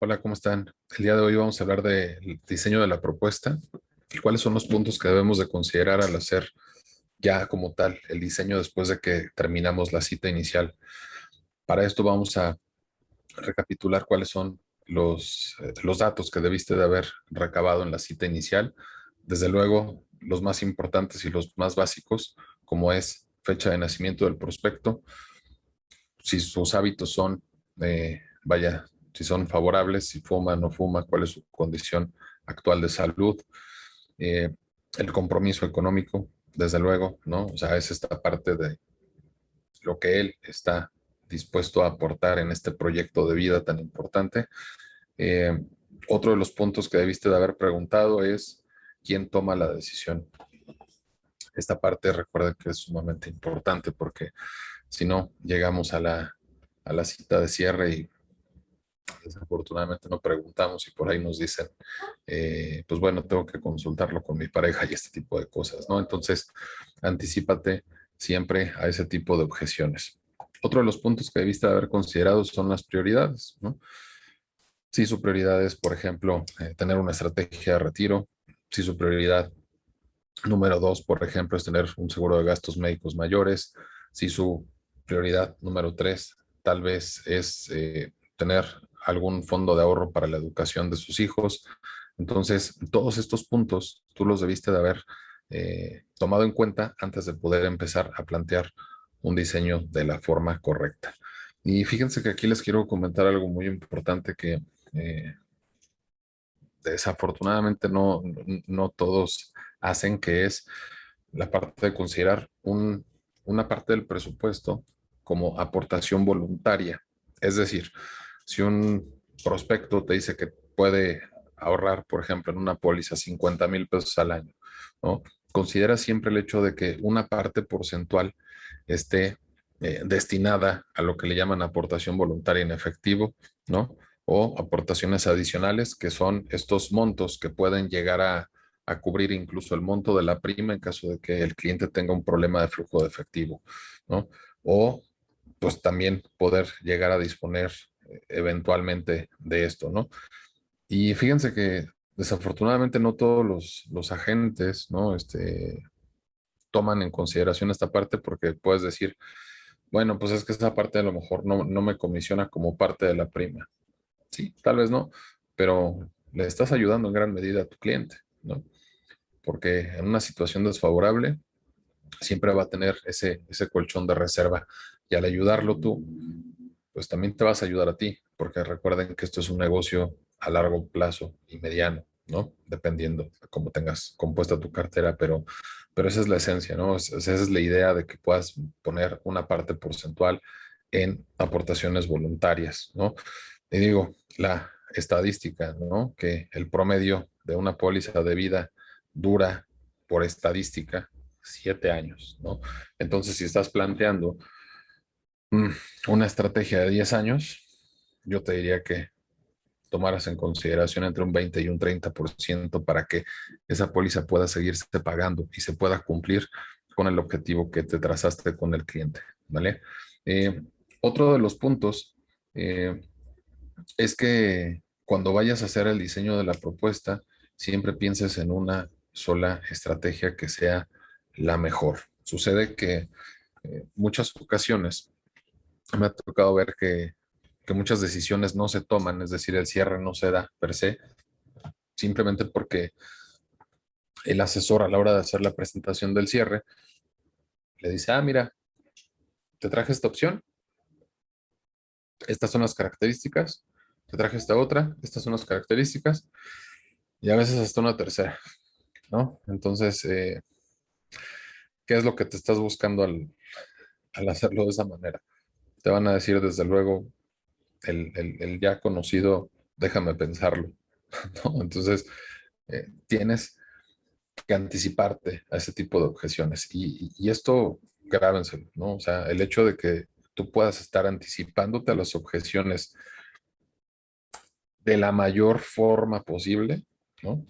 Hola, ¿cómo están? El día de hoy vamos a hablar del diseño de la propuesta y cuáles son los puntos que debemos de considerar al hacer ya como tal el diseño después de que terminamos la cita inicial. Para esto vamos a recapitular cuáles son los datos que debiste de haber recabado en la cita inicial. Desde luego, los más importantes y los más básicos, como es fecha de nacimiento del prospecto, si sus hábitos son, vaya, si son favorables, si fuma, no fuma, cuál es su condición actual de salud, eh, el compromiso económico, desde luego, ¿no? O sea, es esta parte de lo que él está dispuesto a aportar en este proyecto de vida tan importante. Eh, Otro de los puntos que debiste de haber preguntado es quién toma la decisión. Esta parte recuerda que es sumamente importante porque si no, llegamos a la cita de cierre y desafortunadamente no preguntamos y por ahí nos dicen, pues bueno, tengo que consultarlo con mi pareja y este tipo de cosas, ¿no? Entonces, anticípate siempre a ese tipo de objeciones. Otro de los puntos que debiste haber considerado son las prioridades, ¿no? Si su prioridad es, por ejemplo, tener una estrategia de retiro, si su prioridad número dos, por ejemplo, es tener un seguro de gastos médicos mayores, si su prioridad número tres tal vez es tener algún fondo de ahorro para la educación de sus hijos. Entonces, todos estos puntos tú los debiste de haber tomado en cuenta antes de poder empezar a plantear un diseño de la forma correcta. Y fíjense que aquí les quiero comentar algo muy importante que eh, desafortunadamente no todos hacen, que es la parte de considerar una parte del presupuesto como aportación voluntaria. Es decir, si un prospecto te dice que puede ahorrar, por ejemplo, en una póliza 50,000 pesos al año, ¿no? Considera siempre el hecho de que una parte porcentual esté destinada a lo que le llaman aportación voluntaria en efectivo, ¿no? O aportaciones adicionales, que son estos montos que pueden llegar a cubrir incluso el monto de la prima en caso de que el cliente tenga un problema de flujo de efectivo, ¿no? O pues también poder llegar a disponer eventualmente de esto, ¿no? Y fíjense que desafortunadamente no todos los agentes, ¿no? Toman en consideración esta parte porque puedes decir, bueno, pues es que esa parte a lo mejor no me comisiona como parte de la prima. Sí, tal vez no, pero le estás ayudando en gran medida a tu cliente, ¿no? Porque en una situación desfavorable siempre va a tener ese colchón de reserva y al ayudarlo tú, pues también te vas a ayudar a ti, porque recuerden que esto es un negocio a largo plazo y mediano, ¿no? Dependiendo de cómo tengas compuesta tu cartera, pero esa es la esencia, ¿no? Esa es la idea de que puedas poner una parte porcentual en aportaciones voluntarias, ¿no? Y digo, la estadística, ¿no? Que el promedio de una póliza de vida dura por estadística 7 años, ¿no? Entonces, si estás planteando mm, una estrategia de 10 años, yo te diría que tomaras en consideración entre un 20 y un 30% para que esa póliza pueda seguirse pagando y se pueda cumplir con el objetivo que te trazaste con el cliente, ¿vale? Eh, Otro de los puntos eh, es que cuando vayas a hacer el diseño de la propuesta, siempre pienses en una sola estrategia que sea la mejor. Sucede que muchas ocasiones me ha tocado ver que muchas decisiones no se toman, es decir, el cierre no se da per se, simplemente porque el asesor a la hora de hacer la presentación del cierre le dice, ah, mira, te traje esta opción, estas son las características, te traje esta otra, estas son las características, y a veces hasta una tercera, ¿no? Entonces, ¿qué es lo que te estás buscando al hacerlo de esa manera? Te van a decir, desde luego, el ya conocido, déjame pensarlo, ¿no? Entonces, tienes que anticiparte a ese tipo de objeciones. Y esto, grábenselo, ¿no? O sea, el hecho de que tú puedas estar anticipándote a las objeciones de la mayor forma posible, ¿no?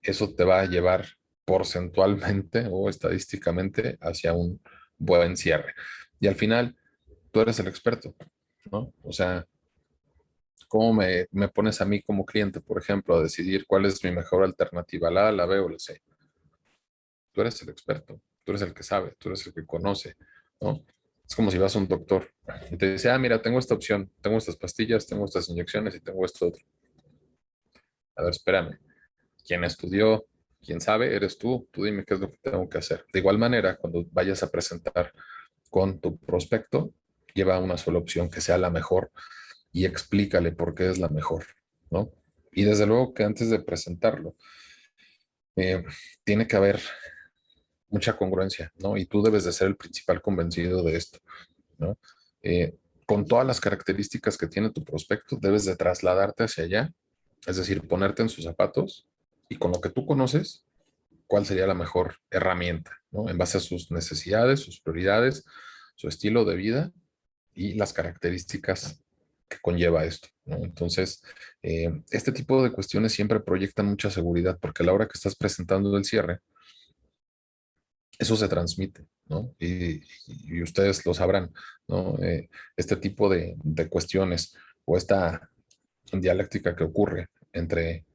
Eso te va a llevar porcentualmente o estadísticamente hacia un buen cierre. Y al final, tú eres el experto, ¿no? O sea, ¿Cómo me pones a mí como cliente, por ejemplo, a decidir cuál es mi mejor alternativa, la A, la B o la C? Tú eres el experto, tú eres el que sabe, tú eres el que conoce, ¿no? Es como si vas a un doctor y te dice, ah, mira, tengo esta opción, tengo estas pastillas, tengo estas inyecciones y tengo esto otro. A ver, espérame. ¿Quién estudió? ¿Quién sabe? Eres tú dime qué es lo que tengo que hacer. De igual manera, cuando vayas a presentar con tu prospecto, lleva una sola opción que sea la mejor y explícale por qué es la mejor, ¿no? Y desde luego que antes de presentarlo, eh, tiene que haber mucha congruencia, ¿no? Y tú debes de ser el principal convencido de esto, ¿no? Eh, con todas las características que tiene tu prospecto, debes de trasladarte hacia allá, es decir, ponerte en sus zapatos y con lo que tú conoces, cuál sería la mejor herramienta, ¿no? En base a sus necesidades, sus prioridades, su estilo de vida y las características que conlleva esto, ¿no? Entonces, este tipo de cuestiones siempre proyectan mucha seguridad porque a la hora que estás presentando el cierre, eso se transmite, ¿no? Y ustedes lo sabrán, ¿no? Este tipo de cuestiones o esta dialéctica que ocurre entre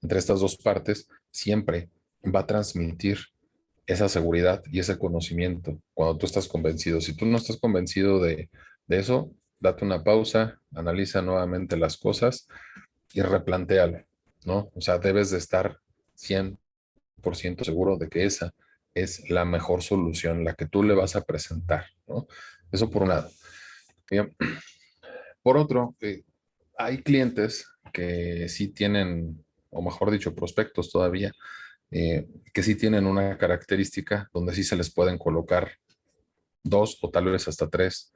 estas dos partes siempre va a transmitir esa seguridad y ese conocimiento cuando tú estás convencido. Si tú no estás convencido de eso, date una pausa, analiza nuevamente las cosas y replantéalo, ¿no? O sea, debes de estar 100% seguro de que esa es la mejor solución, la que tú le vas a presentar, ¿no? Eso por un lado. Bien. Por otro, hay clientes que sí tienen, o mejor dicho, prospectos todavía, que sí tienen una característica donde sí se les pueden colocar dos o tal vez hasta tres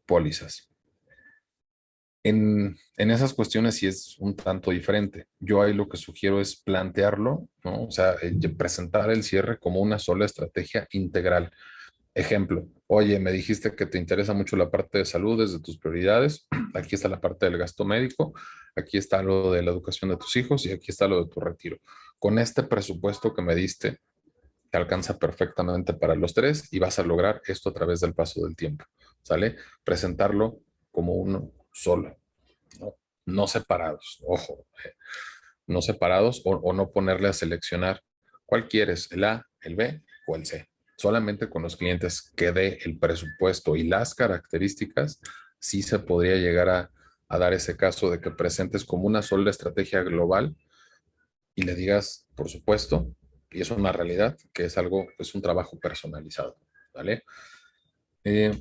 pólizas. En esas cuestiones sí es un tanto diferente. Yo ahí lo que sugiero es plantearlo, ¿no? O sea, presentar el cierre como una sola estrategia integral. Ejemplo, oye, me dijiste que te interesa mucho la parte de salud desde tus prioridades. Aquí está la parte del gasto médico, aquí está lo de la educación de tus hijos y aquí está lo de tu retiro. Con este presupuesto que me diste, te alcanza perfectamente para los tres y vas a lograr esto a través del paso del tiempo, ¿sale? Presentarlo como uno solo, no, no separados, ojo, no separados o no ponerle a seleccionar cuál quieres, el A, el B o el C. Solamente con los clientes que dé el presupuesto y las características, sí se podría llegar a dar ese caso de que presentes como una sola estrategia global y le digas, por supuesto, y es una realidad, que es algo, es un trabajo personalizado, ¿vale? Eh,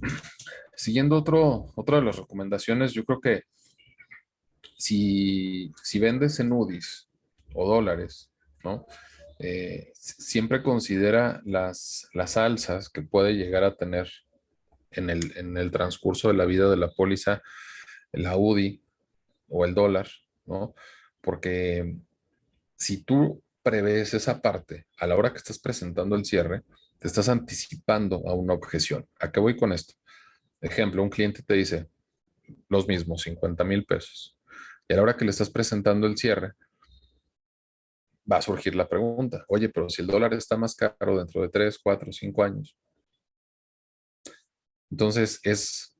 siguiendo otra de las recomendaciones, yo creo que si vendes en UDIs o dólares, ¿no? Siempre considera las alzas que puede llegar a tener en el transcurso de la vida de la póliza, la UDI o el dólar, ¿no? Porque si tú prevés esa parte a la hora que estás presentando el cierre, te estás anticipando a una objeción. ¿A qué voy con esto? Ejemplo, un cliente te dice los mismos, 50,000 pesos. Y a la hora que le estás presentando el cierre, va a surgir la pregunta, oye, pero si el dólar está más caro dentro de 3, 4, 5 años. Entonces es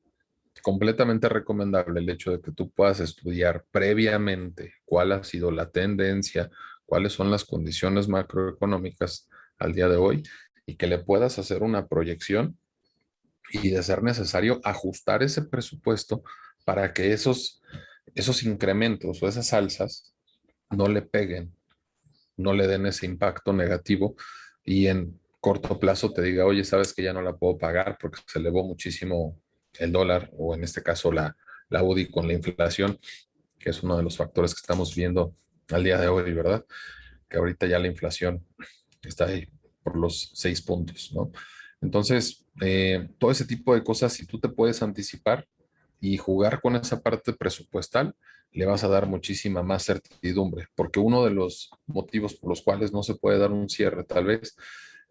completamente recomendable el hecho de que tú puedas estudiar previamente cuál ha sido la tendencia, cuáles son las condiciones macroeconómicas al día de hoy y que le puedas hacer una proyección y de ser necesario ajustar ese presupuesto para que esos incrementos o esas alzas no le peguen, no le den ese impacto negativo y en corto plazo te diga, oye, sabes que ya no la puedo pagar porque se elevó muchísimo el dólar o en este caso la UDI con la inflación, que es uno de los factores que estamos viendo al día de hoy, ¿verdad? Que ahorita ya la inflación está ahí por los 6 puntos, ¿no? Entonces, todo ese tipo de cosas, si tú te puedes anticipar y jugar con esa parte presupuestal, le vas a dar muchísima más certidumbre, porque uno de los motivos por los cuales no se puede dar un cierre, tal vez,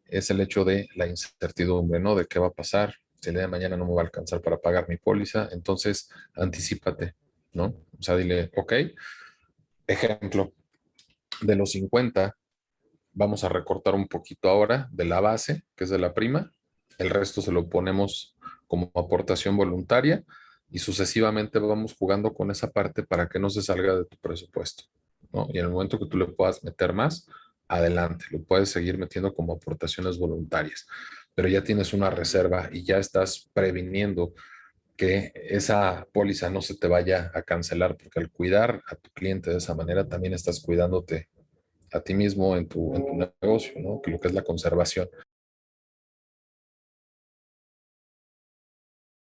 es el hecho de la incertidumbre, ¿no? De qué va a pasar, si el día de mañana no me va a alcanzar para pagar mi póliza, entonces anticípate, ¿no? O sea, dile, ok, ejemplo, de los 50 vamos a recortar un poquito ahora de la base, que es de la prima. El resto se lo ponemos como aportación voluntaria y sucesivamente vamos jugando con esa parte para que no se salga de tu presupuesto, ¿no? Y en el momento que tú le puedas meter más, adelante, lo puedes seguir metiendo como aportaciones voluntarias, pero ya tienes una reserva y ya estás previniendo que esa póliza no se te vaya a cancelar, porque al cuidar a tu cliente de esa manera, también estás cuidándote a ti mismo en tu negocio, ¿no? Que lo que es la conservación.